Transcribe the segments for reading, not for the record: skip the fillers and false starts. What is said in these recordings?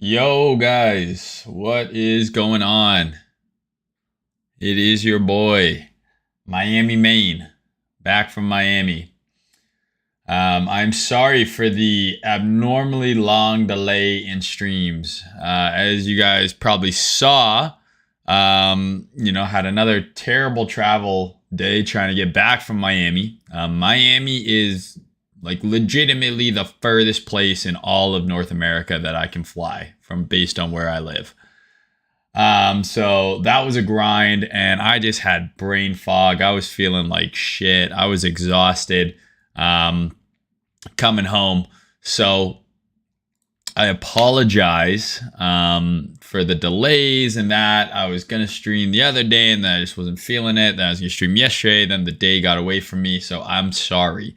Yo, guys, what is going on? It is your boy, Miami, Mayne, back from Miami. I'm sorry for the abnormally long delay in streams. As you guys probably saw, had another terrible travel day trying to get back from Miami. Miami is like legitimately the furthest place in all of North America that I can fly from based on where I live. So that was a grind and I just had brain fog. I was feeling like shit. I was exhausted, coming home. So I apologize, for the delays and that. I was going to stream the other day and then I just wasn't feeling it. Then I was going to stream yesterday. Then the day got away from me. So I'm sorry.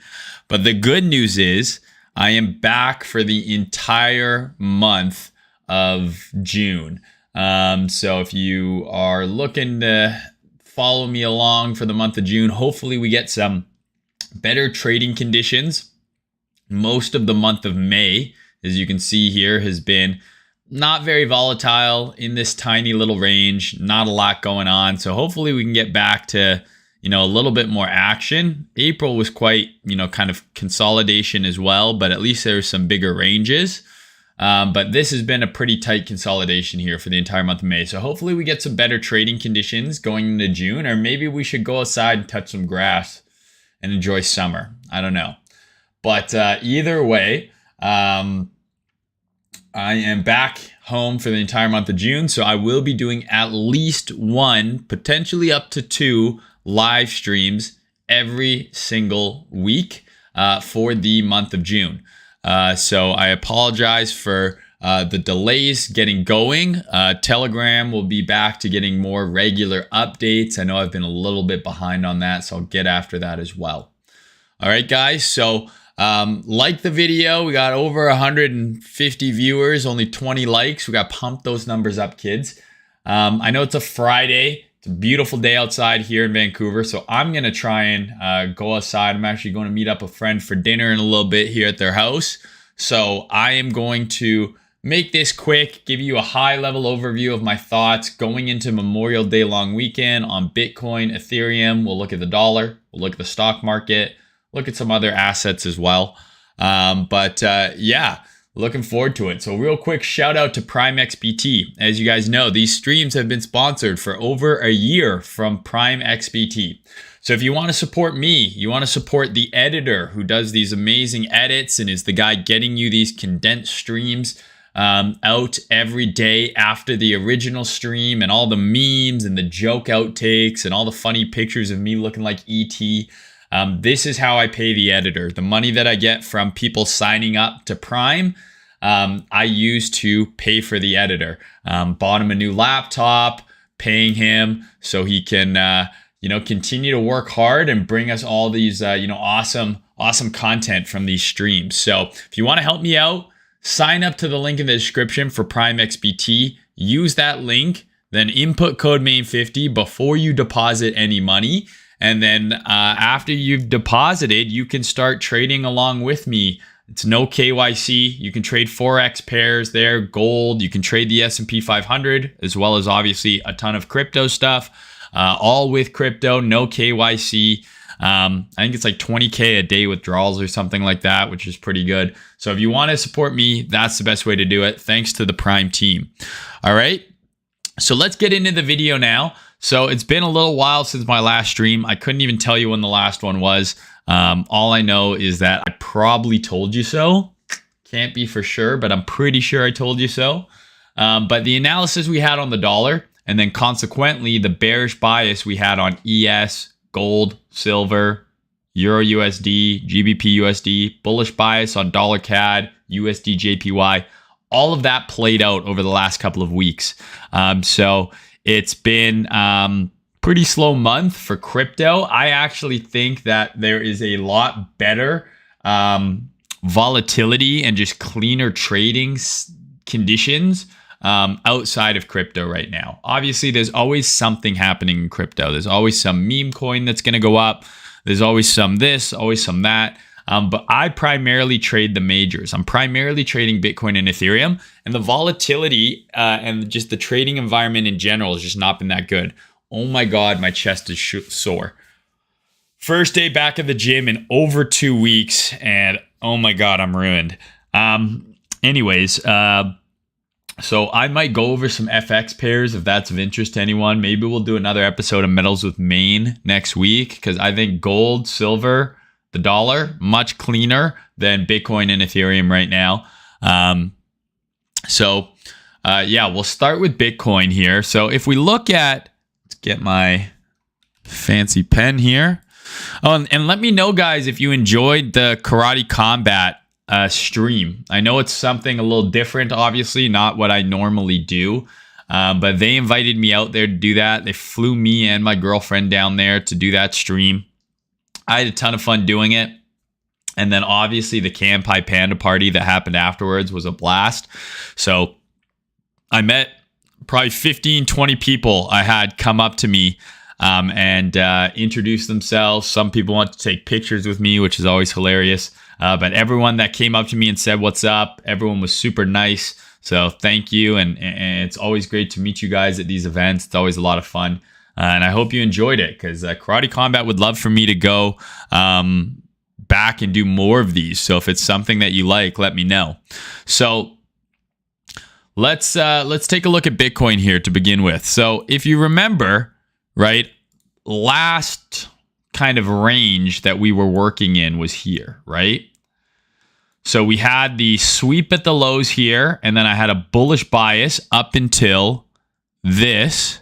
But the good news is I am back for the entire month of June. So if you are looking to follow me along for the month of June, hopefully we get some better trading conditions. Most of the month of May, as you can see here, has been not very volatile in this tiny little range, not a lot going on. So hopefully we can get back to, a little bit more action. April was quite, kind of consolidation as well, but at least there's some bigger ranges. But this has been a pretty tight consolidation here for the entire month of May. So hopefully we get some better trading conditions going into June, or maybe we should go outside and touch some grass and enjoy summer. I don't know. But either way, I am back home for the entire month of June. So I will be doing at least one, potentially up to two live streams every single week for the month of June. So I apologize for the delays getting going. Telegram will be back to getting more regular updates. I know I've been a little bit behind on that, so I'll get after that as well. All right, guys. So like the video, we got over 150 viewers, only 20 likes. We got to pump those numbers up, kids. I know it's a Friday. It's a beautiful day outside here in Vancouver, so I'm going to try and go outside. I'm actually going to meet up a friend for dinner in a little bit here at their house. So I am going to make this quick, give you a high-level overview of my thoughts going into Memorial Day long weekend on Bitcoin, Ethereum. We'll look at the dollar. We'll look at the stock market. Look at some other assets as well. Yeah, looking forward to it. So real quick shout out to Prime XBT. As you guys know, these streams have been sponsored for over a year from Prime XBT. So if you want to support me, you want to support the editor who does these amazing edits and is the guy getting you these condensed streams out every day after the original stream, and all the memes and the joke outtakes and all the funny pictures of me looking like ET. This is how I pay the editor. The money that I get from people signing up to Prime, I use to pay for the editor. Bought him a new laptop, paying him so he can, continue to work hard and bring us all these, awesome content from these streams. So if you want to help me out, sign up to the link in the description for Prime XBT. Use that link, then input code Mayne50 before you deposit any money. And then after you've deposited, you can start trading along with me. It's no KYC. You can trade Forex pairs there, gold. You can trade the S&P 500, as well as obviously a ton of crypto stuff, all with crypto, no KYC. I think it's like 20K a day withdrawals or something like that, which is pretty good. So if you want to support me, that's the best way to do it. Thanks to the Prime team. All right. So let's get into the video now. So it's been a little while since my last stream. I couldn't even tell you when the last one was. All I know is that I probably told you so. Can't be for sure, but I'm pretty sure I told you so. But the analysis we had on the dollar, and then consequently the bearish bias we had on ES, gold, silver, Euro USD, GBP USD, bullish bias on dollar CAD, USD JPY, all of that played out over the last couple of weeks. So it's been pretty slow month for crypto. I actually think that there is a lot better volatility and just cleaner trading conditions outside of crypto right now. Obviously, there's always something happening in crypto. There's always some meme coin that's going to go up. There's always some this, always some that. But I primarily trade the majors. I'm primarily trading Bitcoin and Ethereum, and the volatility and just the trading environment in general has just not been that good. Oh my God, my chest is sore. First day back at the gym in over 2 weeks, and oh my God, I'm ruined. Anyways, so I might go over some FX pairs if that's of interest to anyone. Maybe we'll do another episode of Metals with Mayne next week, because I think gold, silver, the dollar, much cleaner than Bitcoin and Ethereum right now. Yeah, we'll start with Bitcoin here. So if we look at, let's get my fancy pen here. Oh, and let me know, guys, if you enjoyed the Karate Combat stream. I know it's something a little different, obviously, not what I normally do. But they invited me out there to do that. They flew me and my girlfriend down there to do that stream. I had a ton of fun doing it. And then obviously the Kampai Panda party that happened afterwards was a blast. So I met probably 15, 20 people I had come up to me and introduce themselves. Some people want to take pictures with me, which is always hilarious. But everyone that came up to me and said, "What's up?" Everyone was super nice. So thank you. And it's always great to meet you guys at these events. It's always a lot of fun. And I hope you enjoyed it, because Karate Combat would love for me to go back and do more of these. So if it's something that you like, let me know. So let's take a look at Bitcoin here to begin with. So if you remember, right, last kind of range that we were working in was here, right? So we had the sweep at the lows here, and then I had a bullish bias up until this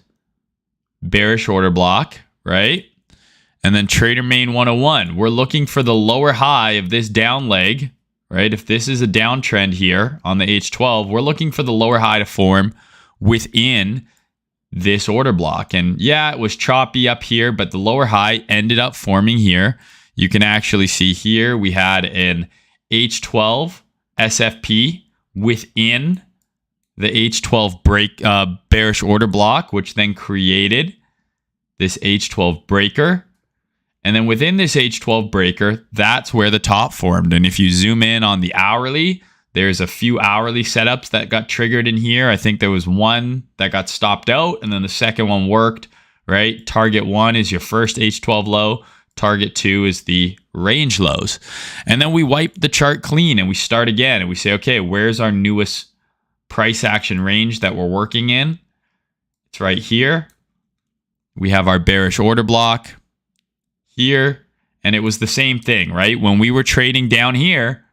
bearish order block, right? And then Trader Mayne 101. We're looking for the lower high of this down leg, right? If this is a downtrend here on the H12, we're looking for the lower high to form within this order block. And yeah, it was choppy up here, but the lower high ended up forming here. You can actually see here we had an H12 SFP within the H12 break bearish order block, which then created this H12 breaker. And then within this H12 breaker, that's where the top formed. And if you zoom in on the hourly, there's a few hourly setups that got triggered in here. I think there was one that got stopped out, and then the second one worked, right? Target 1 is your first H12 low. Target 2 is the range lows. And then we wipe the chart clean and we start again. And we say, okay, where's our newest price action range that we're working in? It's right here. We have our bearish order block here. And it was the same thing, right? When we were trading down here,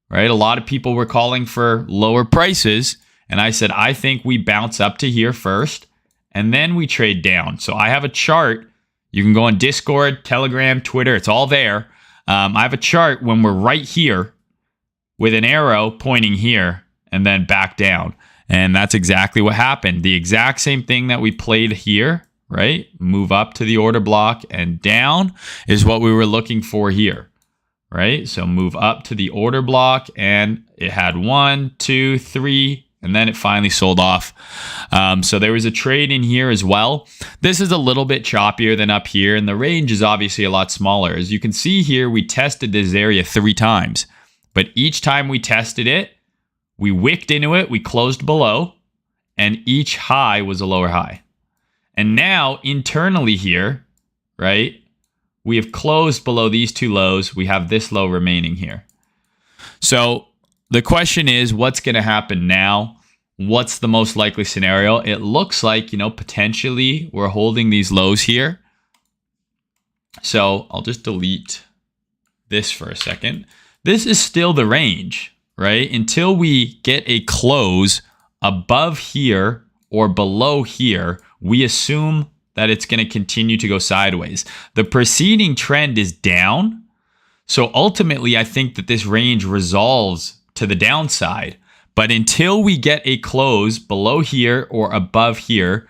right, a lot of people were calling for lower prices. And I said, I think we bounce up to here first, and then we trade down. So I have a chart. You can go on Discord, Telegram, Twitter. It's all there. I have a chart when we're right here with an arrow pointing here and then back down. And that's exactly what happened. The exact same thing that we played here, right? Move up to the order block and down is what we were looking for here. Right? So move up to the order block, and it had 1, 2, 3, and then it finally sold off. So there was a trade in here as well. This is a little bit choppier than up here, and the range is obviously a lot smaller. As you can see here, we tested this area 3 times, but each time we tested it, we wicked into it, we closed below, and each high was a lower high. And now internally here, right, we have closed below these 2 lows. We have this low remaining here. So the question is, what's going to happen now? What's the most likely scenario? It looks like, potentially we're holding these lows here. So I'll just delete this for a second. This is still the range, right? Until we get a close above here or below here, we assume that it's going to continue to go sideways. The preceding trend is down. So ultimately, I think that this range resolves to the downside. But until we get a close below here or above here,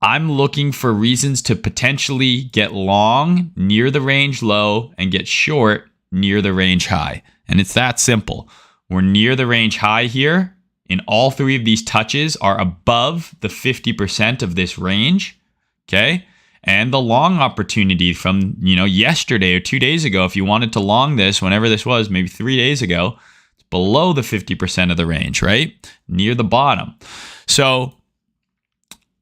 I'm looking for reasons to potentially get long near the range low and get short near the range high. And it's that simple. We're near the range high here. And all 3 of these touches are above the 50% of this range. Okay. And the long opportunity from, yesterday or 2 days ago, if you wanted to long this, whenever this was, maybe 3 days ago, it's below the 50% of the range, right? Near the bottom. So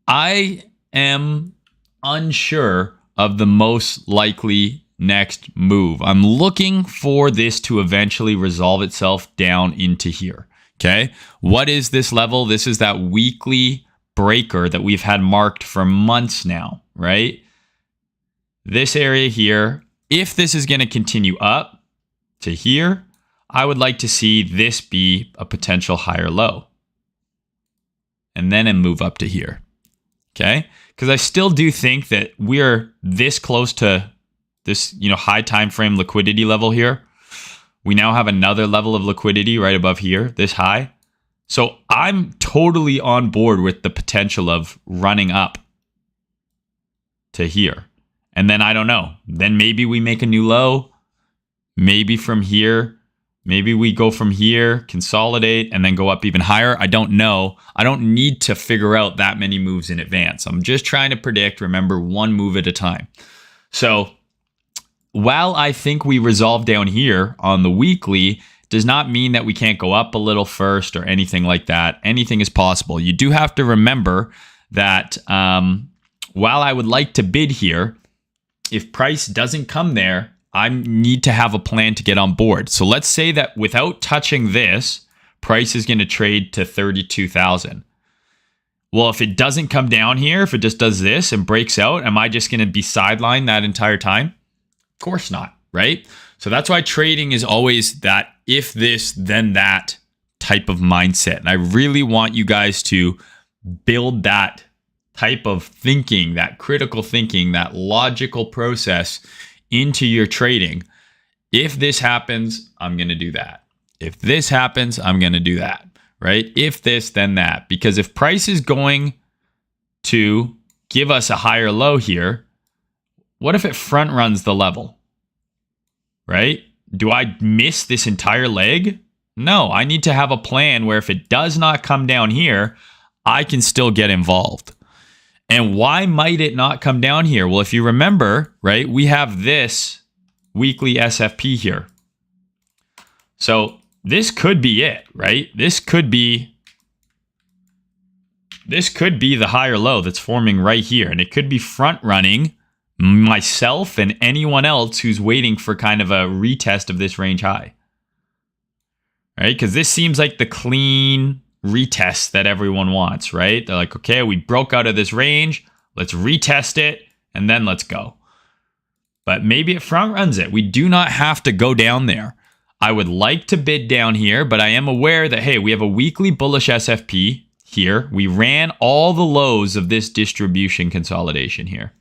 I am unsure of the most likely next move. I'm looking for this to eventually resolve itself down into here. Okay. What is this level? This is that weekly breaker that we've had marked for months now, right? This area here, if this is going to continue up to here, I would like to see this be a potential higher low. And then a move up to here. Okay. Because I still do think that we're this close to this, high time frame liquidity level here. We now have another level of liquidity right above here, this high. So I'm totally on board with the potential of running up to here. And then I don't know. Then maybe we make a new low. Maybe from here. Maybe we go from here, consolidate, and then go up even higher. I don't know. I don't need to figure out that many moves in advance. I'm just trying to predict, remember, one move at a time. So while I think we resolve down here on the weekly, does not mean that we can't go up a little first or anything like that. Anything is possible. You do have to remember that while I would like to bid here, if price doesn't come there, I need to have a plan to get on board. So let's say that without touching this, price is going to trade to 32,000. Well, if it doesn't come down here, if it just does this and breaks out, am I just going to be sidelined that entire time? Of course not, right? So that's why trading is always that if this, then that type of mindset. And I really want you guys to build that type of thinking, that critical thinking, that logical process into your trading. If this happens, I'm going to do that. If this happens, I'm going to do that, right? If this, then that. Because if price is going to give us a higher low here, what if it front runs the level, right? Do I miss this entire leg? No, I need to have a plan where if it does not come down here, I can still get involved. And why might it not come down here? Well, if you remember, right, we have this weekly SFP here. So this could be it, right? This could be the higher low that's forming right here. And it could be front running myself and anyone else who's waiting for kind of a retest of this range high. Right? Because this seems like the clean retest that everyone wants, right? They're like, okay, we broke out of this range. Let's retest it and then let's go. But maybe it front runs it. We do not have to go down there. I would like to bid down here, but I am aware that, hey, we have a weekly bullish SFP here. We ran all the lows of this distribution consolidation here.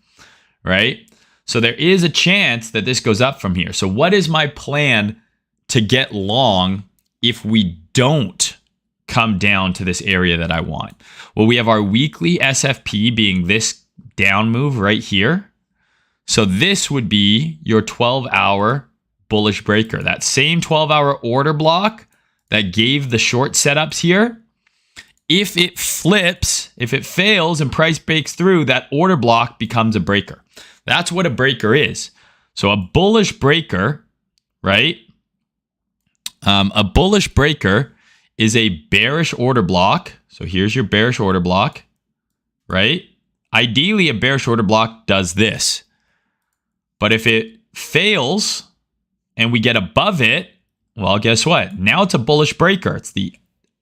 Right? So there is a chance that this goes up from here. So what is my plan to get long if we don't come down to this area that I want? Well, we have our weekly SFP being this down move right here. So this would be your 12-hour bullish breaker. That same 12-hour order block that gave the short setups here. If it flips, if it fails and price breaks through, that order block becomes a breaker. That's what a breaker is. So a bullish breaker, right? A bullish breaker is a bearish order block. So here's your bearish order block, right? Ideally, a bearish order block does this. But if it fails and we get above it, well, guess what? Now it's a bullish breaker. It's the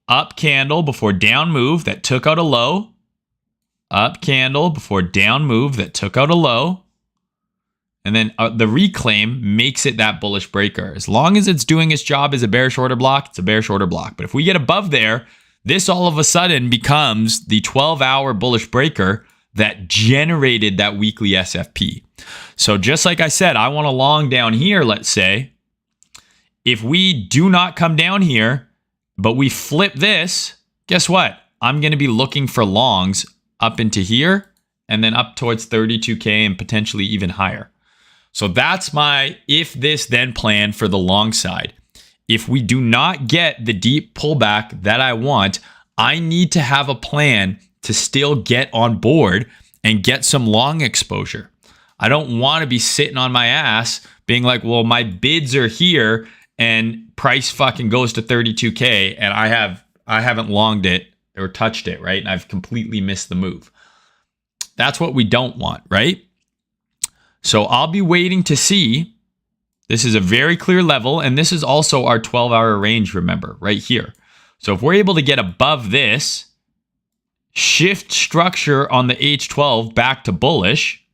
up candle before down move that took out a low. Up candle before down move that took out a low. And then the reclaim makes it that bullish breaker. As long as it's doing its job as a bearish order block, it's a bearish order block. But if we get above there, this all of a sudden becomes the 12-hour bullish breaker that generated that weekly SFP. So just like I said, I want to long down here, let's say. If we do not come down here, but we flip this, guess what? I'm going to be looking for longs up into here and then up towards 32K and potentially even higher. So that's my if this then plan for the long side. If we do not get the deep pullback that I want, I need to have a plan to still get on board and get some long exposure. I don't want to be sitting on my ass being like, well, my bids are here and price fucking goes to 32K and I haven't longed it or touched it, right? And I've completely missed the move. That's what we don't want, right? So I'll be waiting to see. This is a very clear level, and this is also our 12-hour range, remember, right here. So if we're able to get above this, shift structure on the H12 back to bullish,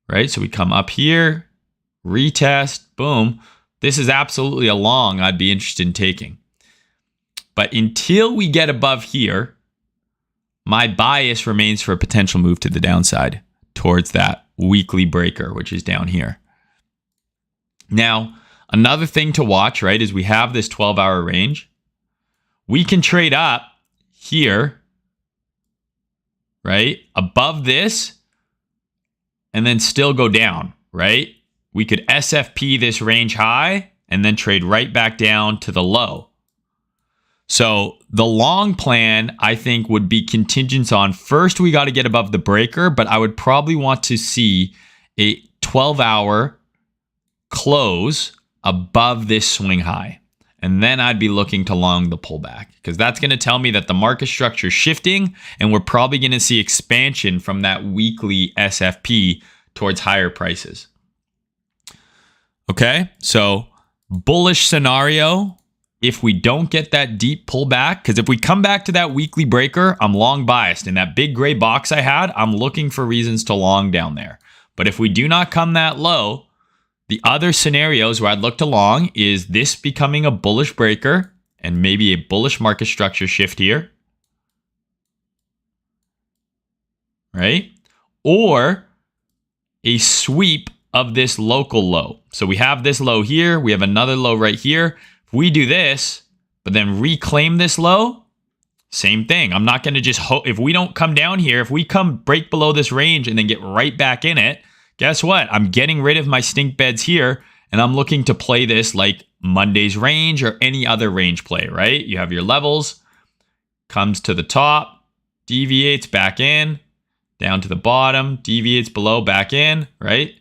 right? So we come up here, retest, boom. This is absolutely a long I'd be interested in taking. But until we get above here, my bias remains for a potential move to the downside towards that weekly breaker, which is down here. Now, another thing to watch, right, is we have this 12-hour range. We can trade up here, right, above this, and then still go down, right? We could SFP this range high and then trade right back down to the low. So the long plan, I think, would be contingent on first we got to get above the breaker, but I would probably want to see a 12-hour close above this swing high. And then I'd be looking to long the pullback because that's going to tell me that the market structure is shifting and we're probably going to see expansion from that weekly SFP towards higher prices. Okay, so bullish scenario. If we don't get that deep pullback, because if we come back to that weekly breaker, I'm long biased. In that big gray box I had, I'm looking for reasons to long down there. But if we do not come that low, the other scenarios where I'd look to long is this becoming a bullish breaker and maybe a bullish market structure shift here. Right? Or a sweep of this local low. So we have this low here. We have another low right here. If we do this, but then reclaim this low, same thing. I'm not going to just hope. If we don't come down here, if we come break below this range and then get right back in it, guess what? I'm getting rid of my stink beds here, and I'm looking to play this like Monday's range or any other range play, right? You have your levels, comes to the top, deviates back in, down to the bottom, deviates below, back in, right?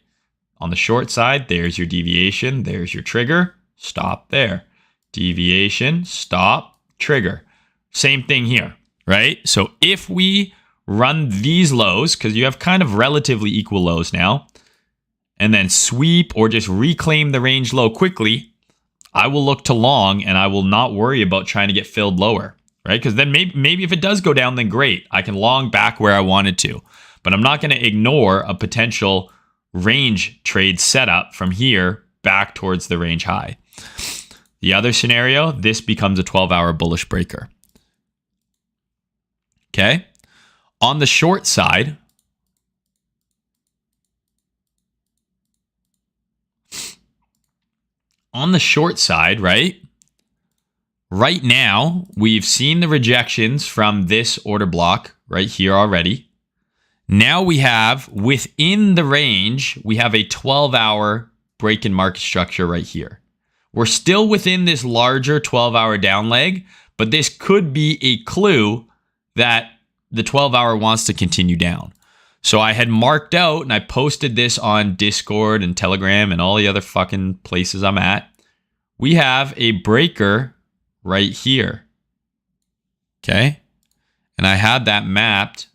On the short side, there's your deviation, there's your trigger, stop there. Deviation, stop, trigger. Same thing here, right? So if we run these lows, because you have kind of relatively equal lows now, and then sweep or just reclaim the range low quickly, I will look to long and I will not worry about trying to get filled lower, right? Because then maybe if it does go down, then great. I can long back where I wanted to, but I'm not going to ignore a potential range trade setup from here back towards the range high. The other scenario, this becomes a 12-hour bullish breaker. Okay? On the short side, right? Right now, we've seen the rejections from this order block right here already. Now we have, within the range, we have a 12-hour break in market structure right here. We're still within this larger 12-hour down leg, but this could be a clue that the 12-hour wants to continue down. So I had marked out, and I posted this on Discord and Telegram and all the other fucking places I'm at. We have a breaker right here. Okay? And I had that mapped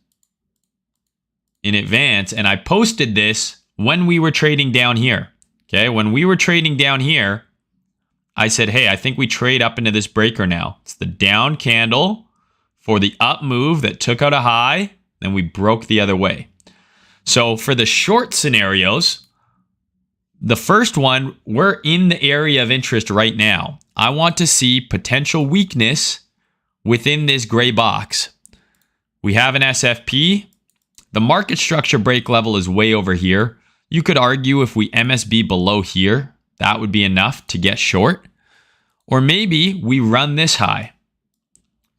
in advance, and I posted this when we were trading down here. Okay? When we were trading down here, I said, hey, I think we trade up into this breaker now. It's the down candle for the up move that took out a high, then we broke the other way. So for the short scenarios, the first one, we're in the area of interest right now. I want to see potential weakness within this gray box. We have an SFP. The market structure break level is way over here. You could argue if we MSB below here, that would be enough to get short. Or maybe we run this high,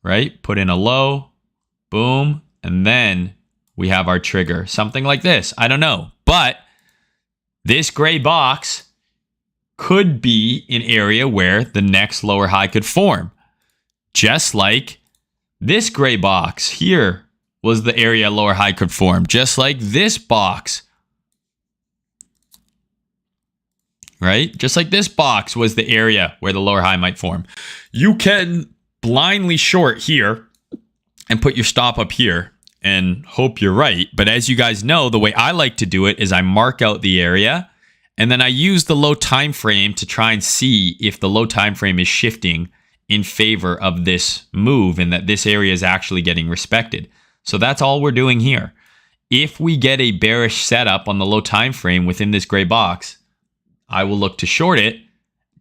right? Put in a low, boom, and then we have our trigger. Something like this. I don't know. But this gray box could be an area where the next lower high could form. Just like this gray box here was the area lower high could form, just like this box. Right? Just like this box was the area where the lower high might form. You can blindly short here and put your stop up here and hope you're right. But as you guys know, the way I like to do it is I mark out the area and then I use the low time frame to try and see if the low time frame is shifting in favor of this move and that this area is actually getting respected. So that's all we're doing here. If we get a bearish setup on the low time frame within this gray box, I will look to short it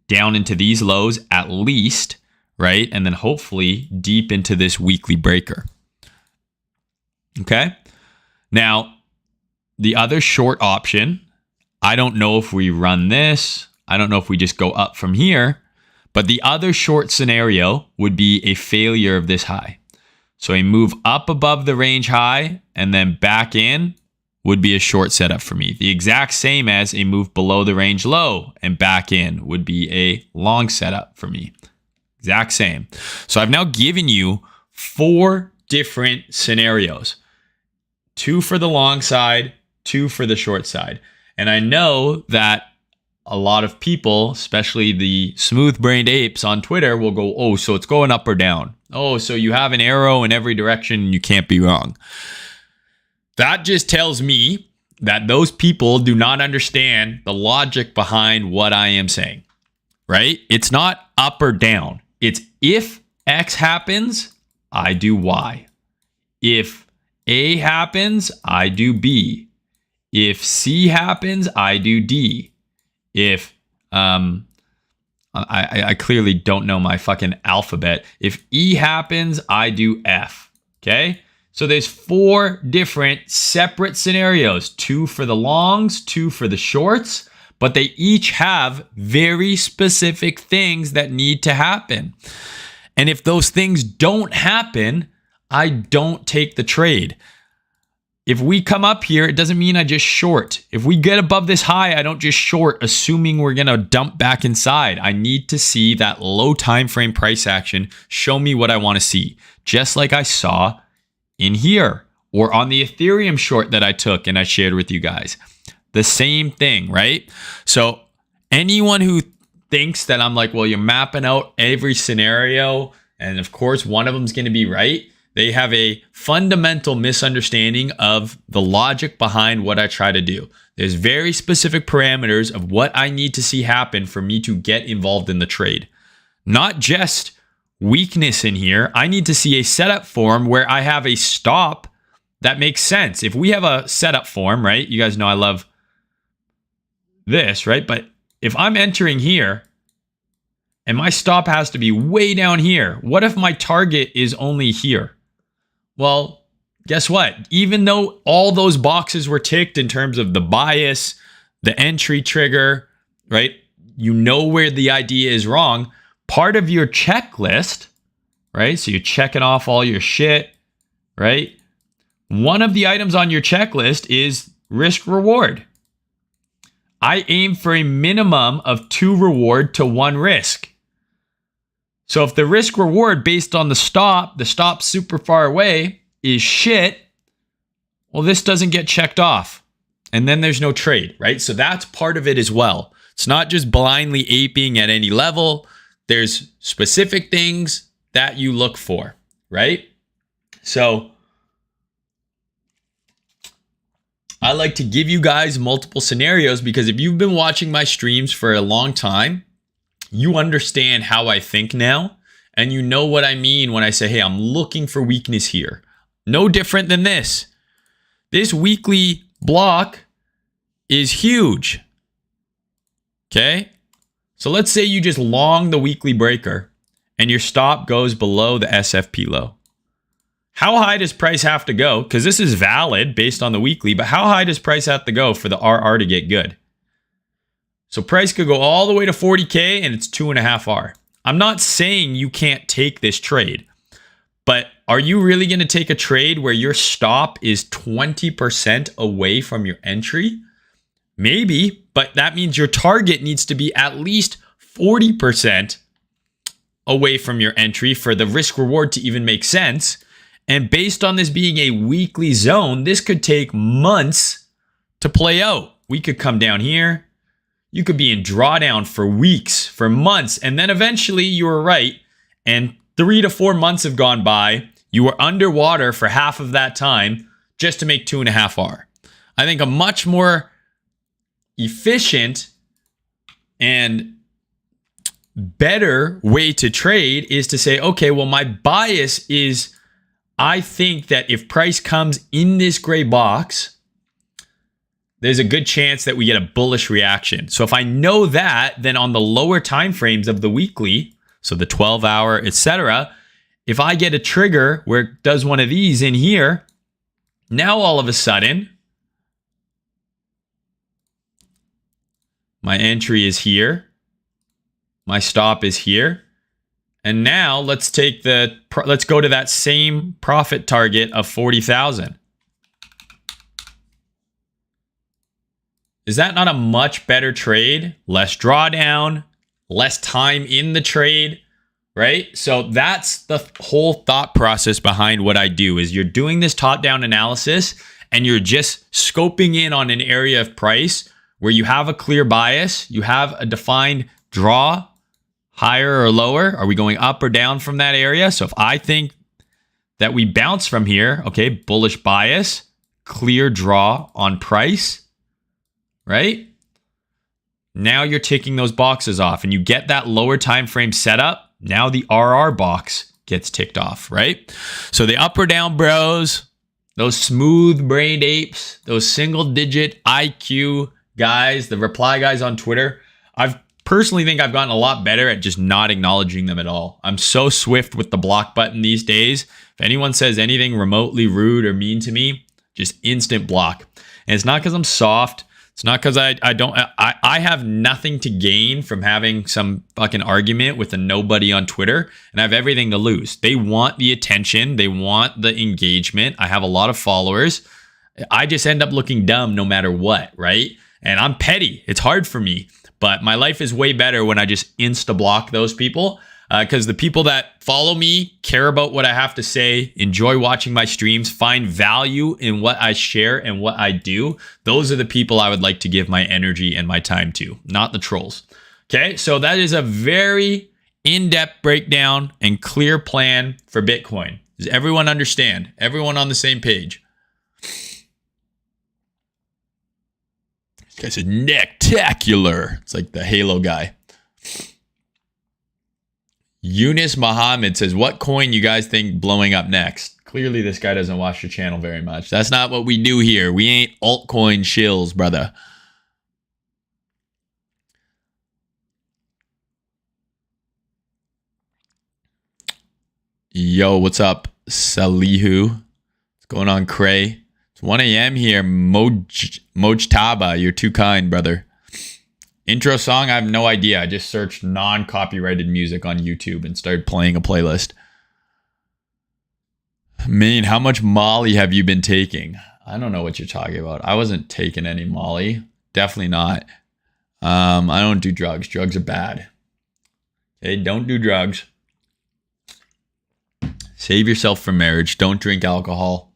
down into these lows at least, right? And then hopefully deep into this weekly breaker. Okay. Now, the other short option, I don't know if we run this. I don't know if we just go up from here. But the other short scenario would be a failure of this high. So a move up above the range high and then back in would be a short setup for me. The exact same as a move below the range low and back in would be a long setup for me. Exact same. So I've now given you 4 different scenarios. 2 for the long side, 2 for the short side. And I know that a lot of people, especially the smooth-brained apes on Twitter, will go, oh, so it's going up or down. Oh, so you have an arrow in every direction and you can't be wrong. That just tells me that those people do not understand the logic behind what I am saying, right? It's not up or down. It's if X happens, I do Y. If A happens, I do B. If C happens, I do D. If, I clearly don't know my fucking alphabet. If E happens, I do F, okay? So there's 4 different separate scenarios, 2 for the longs, 2 for the shorts, but they each have very specific things that need to happen. And if those things don't happen, I don't take the trade. If we come up here, it doesn't mean I just short. If we get above this high, I don't just short, assuming we're going to dump back inside. I need to see that low time frame price action show me what I want to see, just like I saw in here or on the Ethereum short that I took and I shared with you guys. The same thing, right? So anyone who thinks that I'm like, well, you're mapping out every scenario and of course one of them is going to be right, they have a fundamental misunderstanding of the logic behind what I try to do. There's very specific parameters of what I need to see happen for me to get involved in the trade. Not just weakness in here. I need to see a setup form where I have a stop that makes sense. If we have a setup form, right? You guys know I love this, right? But if I'm entering here and my stop has to be way down here, what if my target is only here? Well, guess what? Even though all those boxes were ticked in terms of the bias, the entry trigger, right? You know where the idea is wrong. Part of your checklist, right? So you're checking off all your shit, right? One of the items on your checklist is risk reward. I aim for a minimum of 2 reward to 1 risk. So if the risk reward based on the stop's super far away is shit, well, this doesn't get checked off. And then there's no trade, right? So that's part of it as well. It's not just blindly aping at any level. There's specific things that you look for, right? So I like to give you guys multiple scenarios because if you've been watching my streams for a long time, you understand how I think now, and you know what I mean when I say, hey, I'm looking for weakness here. No different than this. This weekly block is huge. Okay? So let's say you just long the weekly breaker and your stop goes below the SFP low. How high does price have to go? Because this is valid based on the weekly, but how high does price have to go for the RR to get good? So price could go all the way to 40K and it's 2.5R. I'm not saying you can't take this trade, but are you really going to take a trade where your stop is 20% away from your entry? Maybe, but that means your target needs to be at least 40% away from your entry for the risk reward to even make sense. And based on this being a weekly zone, this could take months to play out. We could come down here. You could be in drawdown for weeks, for months, and then eventually you were right. And 3 to 4 months have gone by. You were underwater for half of that time just to make 2.5 R. I think a much more efficient and better way to trade is to say, okay, well, my bias is I think that if price comes in this gray box, there's a good chance that we get a bullish reaction. So if I know that, then on the lower time frames of the weekly, so the 12-hour, etc., if I get a trigger where it does one of these in here, now all of a sudden, my entry is here. My stop is here. And now let's go to that same profit target of 40,000. Is that not a much better trade? Less drawdown, less time in the trade, right? So that's the whole thought process behind what I do is you're doing this top-down analysis and you're just scoping in on an area of price where you have a clear bias, you have a defined draw, higher or lower. Are we going up or down from that area? So if I think that we bounce from here, okay, bullish bias, clear draw on price, right? Now you're ticking those boxes off and you get that lower time frame setup. Now the RR box gets ticked off, right? So the up or down bros, those smooth brained apes, those single digit IQ guys, the reply guys on Twitter, I've personally think I've gotten a lot better at just not acknowledging them at all. I'm so swift with the block button these days. If anyone says anything remotely rude or mean to me, just instant block. And it's not because I'm soft. It's not because I have nothing to gain from having some fucking argument with a nobody on Twitter, and I have everything to lose. They want the attention. They want the engagement. I have a lot of followers. I just end up looking dumb no matter what, right? And I'm petty. It's hard for me. But my life is way better when I just insta-block those people because the people that follow me care about what I have to say, enjoy watching my streams, find value in what I share and what I do. Those are the people I would like to give my energy and my time to, not the trolls. Okay, so that is a very in-depth breakdown and clear plan for Bitcoin. Does everyone understand? Everyone on the same page? This guy's a necktacular. It's like the Halo guy. Eunice Muhammad says, what coin you guys think blowing up next? Clearly, this guy doesn't watch the channel very much. That's not what we do here. We ain't altcoin shills, brother. Yo, what's up, Salihu? What's going on, Cray? It's 1 a.m. here. Mojtaba, you're too kind, brother. Intro song, I have no idea. I just searched non-copyrighted music on YouTube and started playing a playlist. Mayne, how much Molly have you been taking? I don't know what you're talking about. I wasn't taking any Molly. Definitely not. I don't do drugs. Drugs are bad. Okay, don't do drugs. Save yourself for marriage. Don't drink alcohol.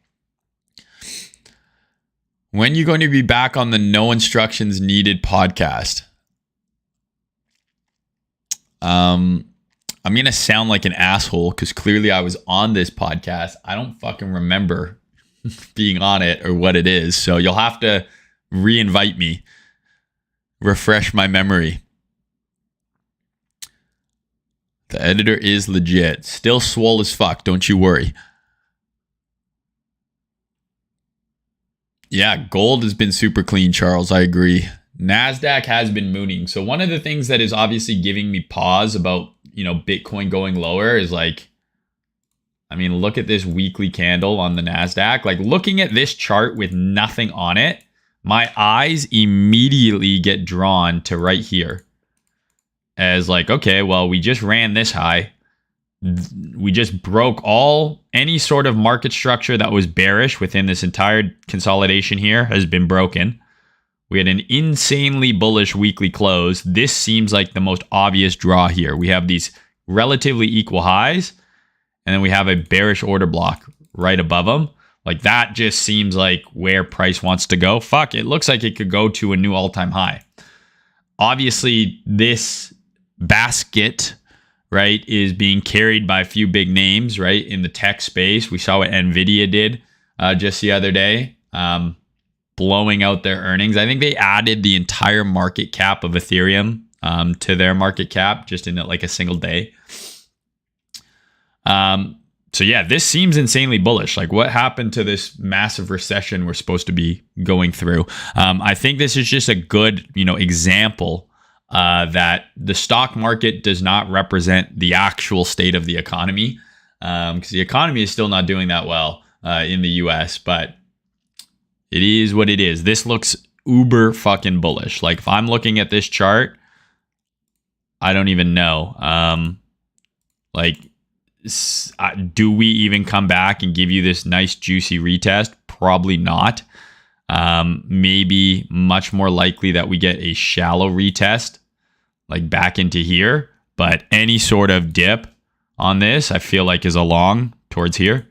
When are you going to be back on the No Instructions Needed podcast? I'm going to sound like an asshole because clearly I was on this podcast. I don't fucking remember being on it or what it is. So you'll have to re-invite me. Refresh my memory. The editor is legit. Still swole as fuck. Don't you worry. Yeah, gold has been super clean, Charles. I agree. NASDAQ has been mooning. So one of the things that is obviously giving me pause about, Bitcoin going lower is like, look at this weekly candle on the NASDAQ. Like looking at this chart with nothing on it, my eyes immediately get drawn to right here. As like, okay, well, we just ran this high. We just broke any sort of market structure that was bearish within this entire consolidation here has been broken. We had an insanely bullish weekly close. This seems like the most obvious draw here. We have these relatively equal highs, and then we have a bearish order block right above them. Like that just seems like where price wants to go. Fuck, it looks like it could go to a new all-time high. Obviously, this basket, right, is being carried by a few big names, right, in the tech space. We saw what NVIDIA did just the other day, blowing out their earnings. I think they added the entire market cap of Ethereum to their market cap just in like a single day. So yeah, this seems insanely bullish. Like what happened to this massive recession we're supposed to be going through? I think this is just a good, example that the stock market does not represent the actual state of the economy, because the economy is still not doing that well in the US, but it is what it is. This looks uber fucking bullish. Like if I'm looking at this chart, I don't even know. Do we even come back and give you this nice juicy retest? Probably not. Maybe much more likely that we get a shallow retest, like back into here. But any sort of dip on this, I feel like is a long towards here.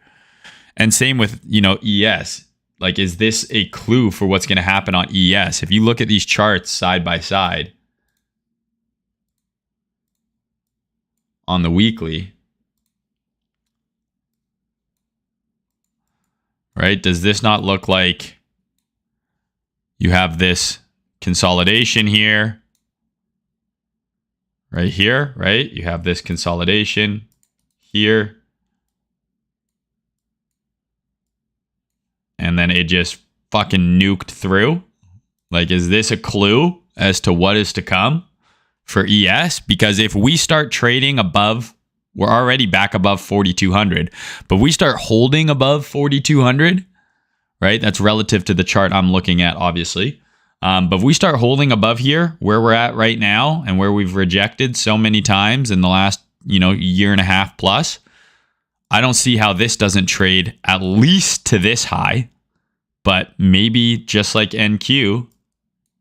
And same with, ES. Like, is this a clue for what's going to happen on ES? If you look at these charts side by side on the weekly, right? Does this not look like you have this consolidation here, right here, right? You have this consolidation here. And then it just fucking nuked through. Like, is this a clue as to what is to come for ES? Because if we start trading above, we're already back above 4,200, but we start holding above 4,200, right? That's relative to the chart I'm looking at, obviously. But if we start holding above here, where we're at right now, and where we've rejected so many times in the last, year and a half plus, I don't see how this doesn't trade at least to this high, but maybe just like NQ,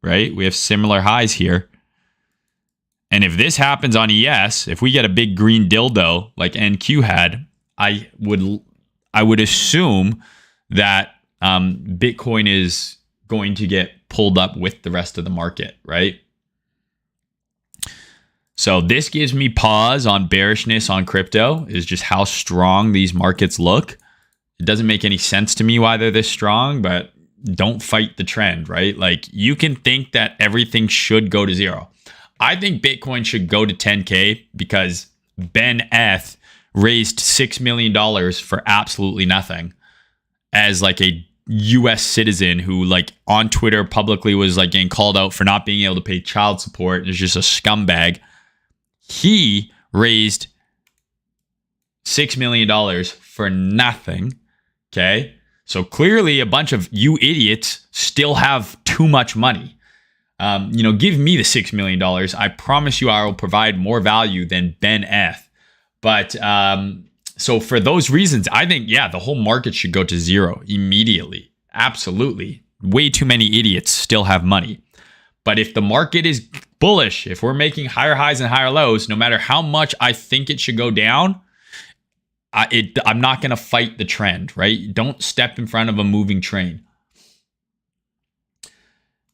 right? We have similar highs here. And if this happens on ES, if we get a big green dildo like NQ had, I would assume that Bitcoin is going to get pulled up with the rest of the market, right? So this gives me pause on bearishness on crypto, is just how strong these markets look. It doesn't make any sense to me why they're this strong, but don't fight the trend, right? Like, you can think that everything should go to zero. I think Bitcoin should go to 10K because Ben Eth raised $6 million for absolutely nothing as like a US citizen who, like, on Twitter publicly was like getting called out for not being able to pay child support. Is just a scumbag. He raised $6 million for nothing. Okay. So clearly a bunch of you idiots still have too much money. Give me the $6 million. I promise you I will provide more value than Ben Eth. But so for those reasons, I think, yeah, the whole market should go to zero immediately. Absolutely. Way too many idiots still have money. But if the market is bullish, if we're making higher highs and higher lows, no matter how much I think it should go down, I'm not going to fight the trend, right? Don't step in front of a moving train.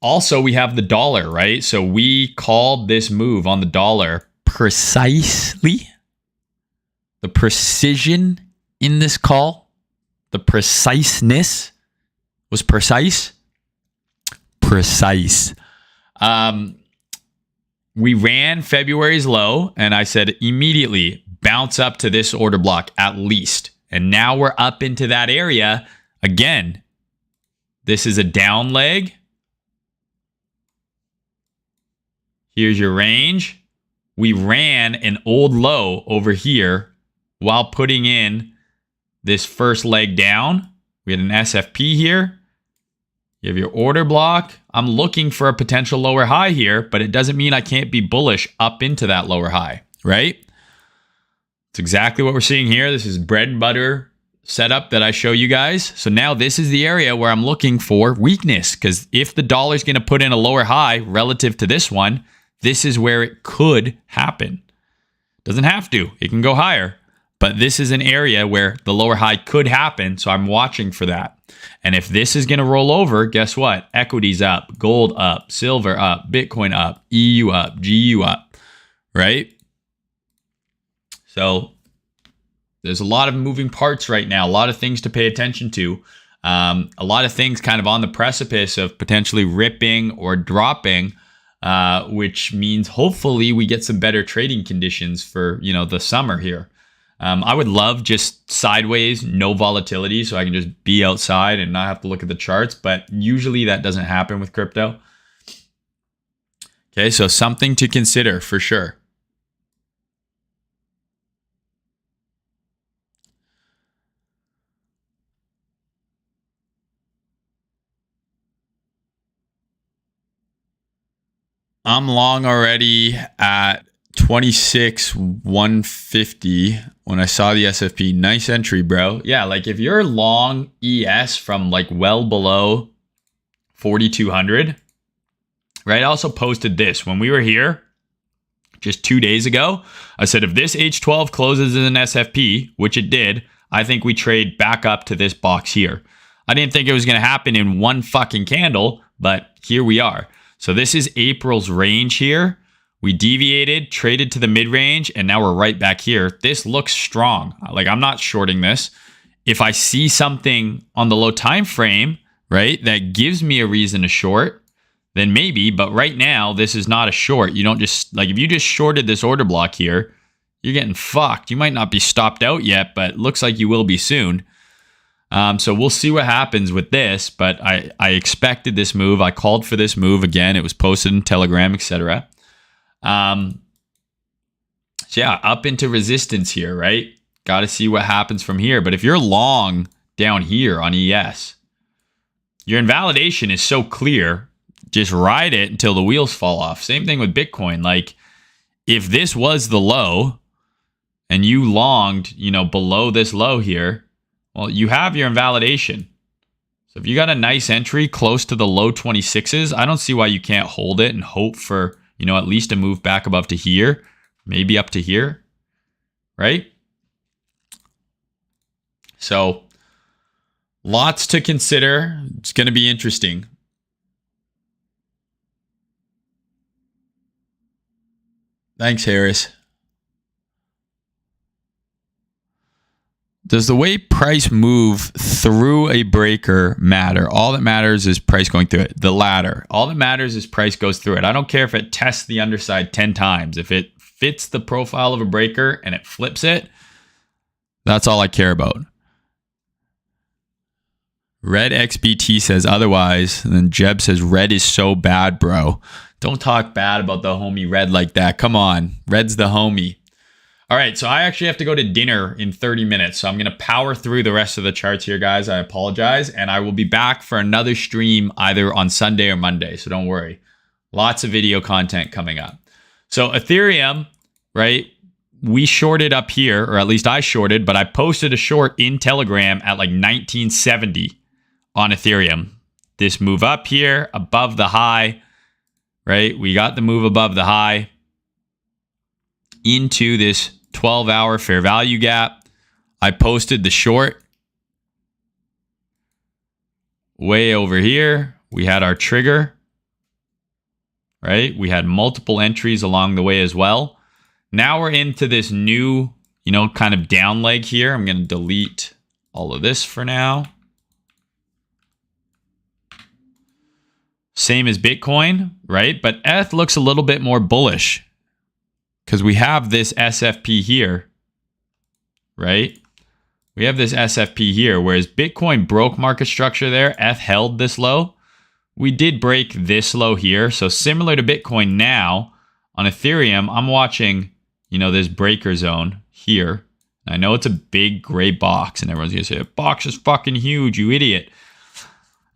Also, we have the dollar, right? So we called this move on the dollar precisely. The precision in this call, the preciseness was precise. Precise. We ran February's low, and I said immediately bounce up to this order block at least. And now we're up into that area. Again, this is a down leg. Here's your range. We ran an old low over here while putting in this first leg down. We had an SFP here. You have your order block. I'm looking for a potential lower high here, but it doesn't mean I can't be bullish up into that lower high, right? It's exactly what we're seeing here. This is bread and butter setup that I show you guys. So now this is the area where I'm looking for weakness, because if the dollar's going to put in a lower high relative to this one, this is where it could happen. Doesn't have to. It can go higher. But this is an area where the lower high could happen, so I'm watching for that. And if this is going to roll over, guess what? Equities up, gold up, silver up, Bitcoin up, EU up, GU up, right? So there's a lot of moving parts right now, a lot of things to pay attention to. A lot of things kind of on the precipice of potentially ripping or dropping, which means hopefully we get some better trading conditions for, the summer here. I would love just sideways, no volatility, so I can just be outside and not have to look at the charts, but usually that doesn't happen with crypto. Okay, so something to consider for sure. I'm long already at 26,150 when I saw the SFP. Nice entry, bro. Yeah, like if you're long ES from like well below 4,200, right? I also posted this when we were here just 2 days ago. I said if this H12 closes as an SFP, which it did, I think we trade back up to this box here. I didn't think it was going to happen in one fucking candle, but here we are. So this is April's range here. We deviated, traded to the mid-range, and now we're right back here. This looks strong. Like, I'm not shorting this. If I see something on the low time frame, right, that gives me a reason to short, then maybe. But right now, this is not a short. You don't just, like, if you just shorted this order block here, you're getting fucked. You might not be stopped out yet, but looks like you will be soon. So we'll see what happens with this, but I expected this move. I called for this move again. It was posted in Telegram, etc. So yeah, up into resistance here, right? Got to see what happens from here. But if you're long down here on ES, your invalidation is so clear. Just ride it until the wheels fall off. Same thing with Bitcoin. Like if this was the low and you longed, below this low here, well, you have your invalidation. So if you got a nice entry close to the low 26s, I don't see why you can't hold it and hope for, at least a move back above to here, maybe up to here, right? So lots to consider. It's going to be interesting. Thanks, Harris. Does the way price move through a breaker matter? All that matters is price going through it. The ladder. All that matters is price goes through it. I don't care if it tests the underside 10 times. If it fits the profile of a breaker and it flips it, that's all I care about. Red XBT says otherwise. And then Jeb says red is so bad, bro. Don't talk bad about the homie Red like that. Come on. Red's the homie. All right, so I actually have to go to dinner in 30 minutes. So I'm going to power through the rest of the charts here, guys. I apologize. And I will be back for another stream either on Sunday or Monday. So don't worry. Lots of video content coming up. So Ethereum, right? We shorted up here, or at least I shorted, but I posted a short in Telegram at like 1970 on Ethereum. This move up here above the high, right? We got the move above the high into this 12-hour fair value gap. I posted the short way over here. We had our trigger, right? We had multiple entries along the way as well. Now we're into this new, kind of down leg here. I'm going to delete all of this for now. Same as Bitcoin, right? But ETH looks a little bit more bullish, because we have this SFP here, right? We have this SFP here, whereas Bitcoin broke market structure there. ETH held this low. We did break this low here. So similar to Bitcoin now, on Ethereum, I'm watching, this breaker zone here. I know it's a big gray box, and everyone's going to say, the box is fucking huge, you idiot.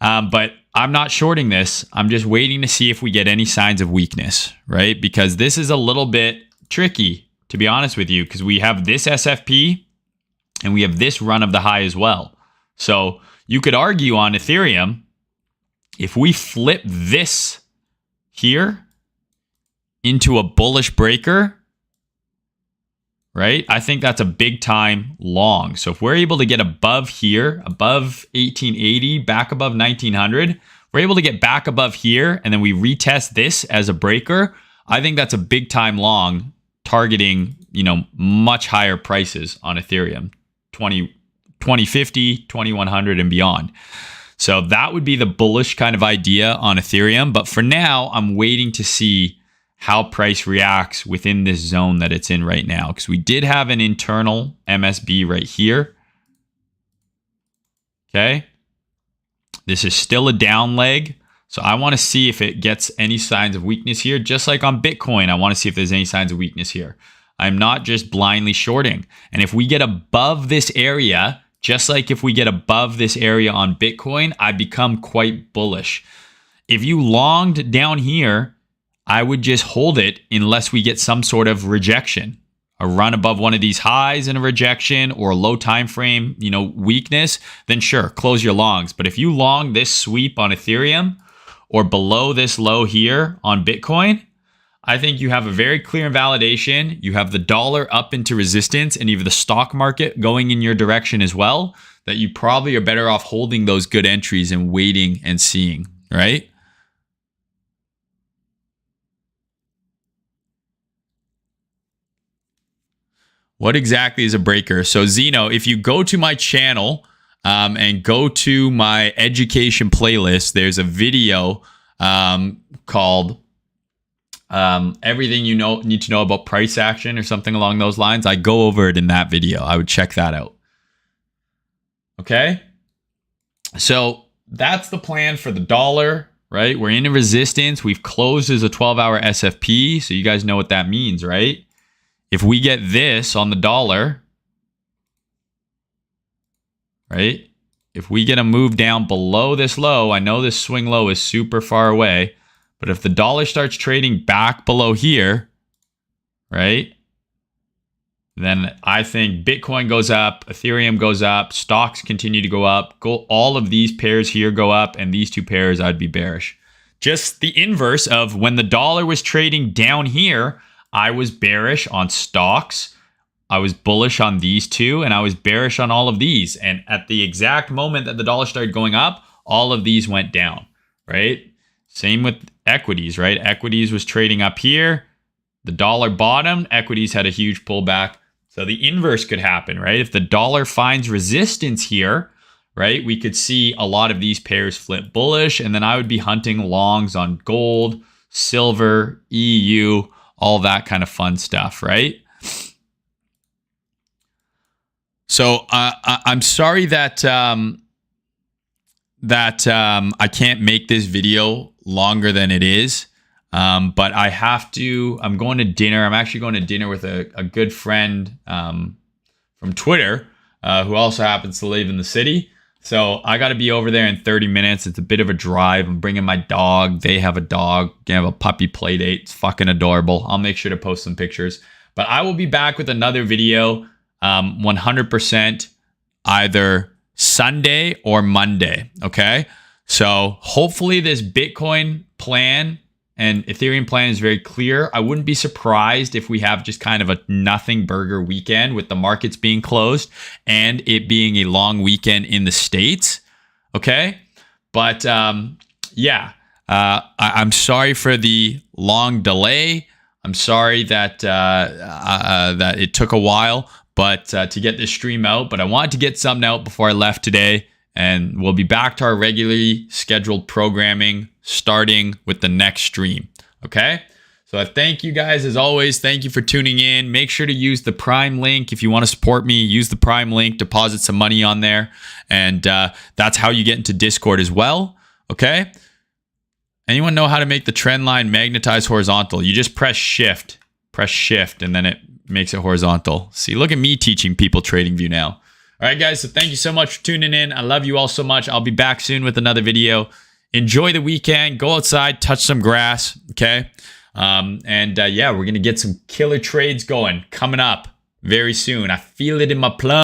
But I'm not shorting this. I'm just waiting to see if we get any signs of weakness, right? Because this is a little bit tricky, to be honest with you, because we have this SFP and we have this run of the high as well. So you could argue on Ethereum, if we flip this here into a bullish breaker, right? I think that's a big time long. So if we're able to get above here, above 1880, back above 1900, we're able to get back above here, and then we retest this as a breaker. I think that's a big time long, targeting, you know, much higher prices on Ethereum, 2050, 2100 and beyond. So that would be the bullish kind of idea on Ethereum. But for now, I'm waiting to see how price reacts within this zone that it's in right now, because we did have an internal MSB right here. Okay. This is still a down leg. So I want to see if it gets any signs of weakness here. Just like on Bitcoin, I want to see if there's any signs of weakness here. I'm not just blindly shorting. And if we get above this area, just like if we get above this area on Bitcoin, I become quite bullish. If you longed down here, I would just hold it unless we get some sort of rejection, a run above one of these highs and a rejection, or a low time frame, you know, weakness. Then sure, close your longs. But if you long this sweep on Ethereum or below this low here on Bitcoin, I think you have a very clear invalidation. You have the dollar up into resistance, and you have the stock market going in your direction as well, that you probably are better off holding those good entries and waiting and seeing, right? What exactly is a breaker? So Zeno, if you go to my channel and go to my education playlist, there's a video called everything you need to know about price action or something along those lines. I go over it in that video. I would check that out. Okay. So that's the plan for the dollar, right? We're in a resistance. We've closed as a 12-hour SFP. So you guys know what that means, right? If we get this on the dollar, right? If we get a move down below this low, I know this swing low is super far away, but if the dollar starts trading back below here, right? Then I think Bitcoin goes up, Ethereum goes up, stocks continue to go up, all of these pairs here go up, and these two pairs I'd be bearish. Just the inverse of when the dollar was trading down here, I was bearish on stocks, I was bullish on these two, and I was bearish on all of these. And at the exact moment that the dollar started going up, all of these went down, right? Same with equities, right? Equities was trading up here. The dollar bottomed, equities had a huge pullback. So the inverse could happen, right? If the dollar finds resistance here, right, we could see a lot of these pairs flip bullish, and then I would be hunting longs on gold, silver, EU, all that kind of fun stuff, right? So I'm sorry that I can't make this video longer than it is, but I have to. I'm going to dinner. I'm actually going to dinner with a good friend from Twitter who also happens to live in the city. So I got to be over there in 30 minutes. It's a bit of a drive. I'm bringing my dog. They have a dog. Gonna have a puppy play date. It's fucking adorable. I'll make sure to post some pictures. But I will be back with another video 100% either Sunday or Monday. Okay. So hopefully this Bitcoin plan and Ethereum plan is very clear. I wouldn't be surprised if we have just kind of a nothing burger weekend with the markets being closed and it being a long weekend in the States. Okay. But yeah, I'm sorry for the long delay. I'm sorry that that it took a while, but to get this stream out. But I wanted to get something out before I left today. And we'll be back to our regularly scheduled programming starting with the next stream. Okay. So I thank you guys as always. Thank you for tuning in. Make sure to use the Prime link. If you want to support me, use the Prime link, deposit some money on there. And that's how you get into Discord as well. Okay. Anyone know how to make the trend line magnetize horizontal? You just press shift, and then it makes it horizontal. See, look at me teaching people TradingView now. All right, guys. So thank you so much for tuning in. I love you all so much. I'll be back soon with another video. Enjoy the weekend. Go outside, touch some grass. Okay. Yeah, we're going to get some killer trades going coming up very soon. I feel it in my plum.